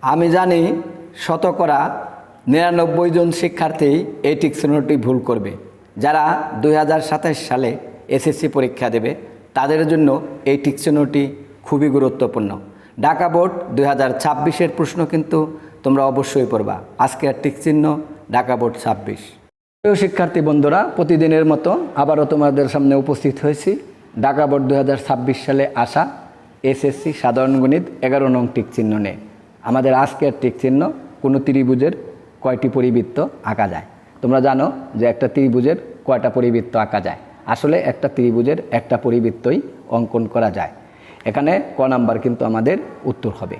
আমি জানি শতকরা ৯৯ জন শিক্ষার্থী এই টিকচিহ্নটি ভুল করবে। যারা 2027 সালে এসএসসি পরীক্ষা দেবে তাদের জন্য এই টিকচিহ্নটি খুবই গুরুত্বপূর্ণ। ঢাকা বোর্ড 2026-এর প্রশ্ন কিন্তু তোমরা অবশ্যই পড়বা। আজকের টিকচিহ্ন ঢাকা বোর্ড 26। প্রিয় শিক্ষার্থী বন্ধুরা, প্রতিদিনের মতো আবারও তোমাদের সামনে উপস্থিত হয়েছি ঢাকা বোর্ড 2026 সালে আসা এসএসসি সাধারণ গণিত 11 নং টিকচিহ্ন নিয়ে। আমাদের আজকের টিকচিহ্ন কোনো ত্রিভুজের কয়টি পরিবৃত্ত আঁকা যায়। তোমরা জানো যে একটা ত্রিভুজের কয়টা পরিবৃত্ত আঁকা যায়। আসলে একটা ত্রিভুজের একটা পরিবৃত্তই অঙ্কন করা যায়। এখানে ক নাম্বার কিন্তু আমাদের উত্তর হবে।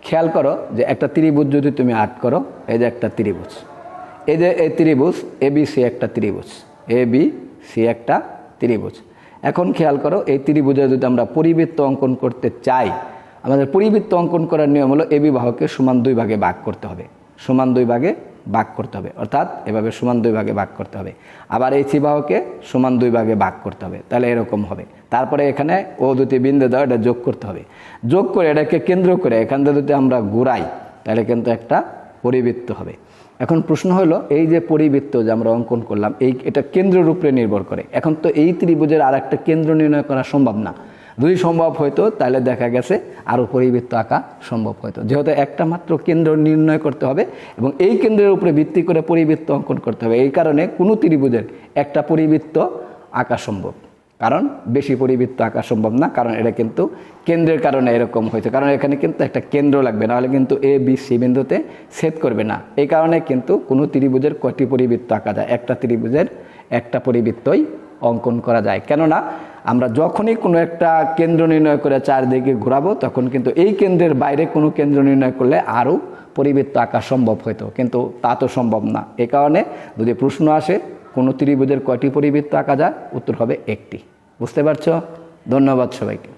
খেয়াল করো যে একটা ত্রিভুজ যদি তুমি আর্ট করো, এই যে একটা ত্রিভুজ, এই যে এই ত্রিভুজ এবিসি একটা ত্রিভুজ, এবিসি একটা ত্রিভুজ। এখন খেয়াল করো এই ত্রিভুজের যদি আমরা পরিবৃত্ত অঙ্কন করতে চাই, আমাদের পরিবৃত্ত অঙ্কন করার নিয়ম হলো এবি বাহুকে সমান 2 ভাগে ভাগ করতে হবে, সমান 2 ভাগে ভাগ করতে হবে, অর্থাৎ এভাবে সমান 2 ভাগে ভাগ করতে হবে। আবার এই সি বাহুকে সমান 2 ভাগে ভাগ করতে হবে, তাহলে এরকম হবে। তারপরে এখানে ও দুটি বিন্দু দাও, এটা যোগ করতে হবে। যোগ করে এটাকে কেন্দ্র করে এখান থেকে যদি আমরা ঘুরাই তাহলে কিন্তু একটা পরিবৃত্ত হবে। এখন প্রশ্ন হলো এই যে পরিবৃত্ত যে আমরা অঙ্কন করলাম এটা কেন্দ্রের উপরে নির্ভর করে। এখন তো এই ত্রিভুজের আর একটা কেন্দ্র নির্ণয় করা সম্ভব না। যদি সম্ভব হয়তো তাহলে দেখা গেছে আরও পরিবৃত্ত আঁকা সম্ভব হয়তো। যেহেতু একটা মাত্র কেন্দ্র নির্ণয় করতে হবে এবং এই কেন্দ্রের উপরে ভিত্তি করে পরিবৃত্ত অঙ্কন করতে হবে। এই কারণে কোনো ত্রিভুজের একটা পরিবৃত্ত আঁকা সম্ভব, কারণ বেশি পরিবৃত্ত আঁকা সম্ভব না, কারণ এটা কিন্তু কেন্দ্রের কারণে এরকম হয়েছে। কারণ এখানে কিন্তু একটা কেন্দ্র লাগবে, নাহলে কিন্তু এ বি সি বিন্দুতে ছেদ করবে না। এই কারণে কিন্তু কোনো ত্রিভুজের কয়টি পরিবৃত্ত আঁকা যায়, একটা ত্রিভুজের একটা পরিবৃত্তই অঙ্কন করা যায়। কেননা আমরা যখনই কোনো একটা কেন্দ্র নির্ণয় করে চারদিকে ঘোরাবো তখন কিন্তু এই কেন্দ্রের বাইরে কোনো কেন্দ্র নির্ণয় করলে আরও পরিবৃত্ত আঁকা সম্ভব হতো, কিন্তু তা তো সম্ভব না। এই কারণে যদি প্রশ্ন আসে কোনো ত্রিভুজের কয়টি পরিবৃত্ত আঁকা যায়, উত্তর হবে একটি। বুঝতে পারছো? ধন্যবাদ সবাইকে।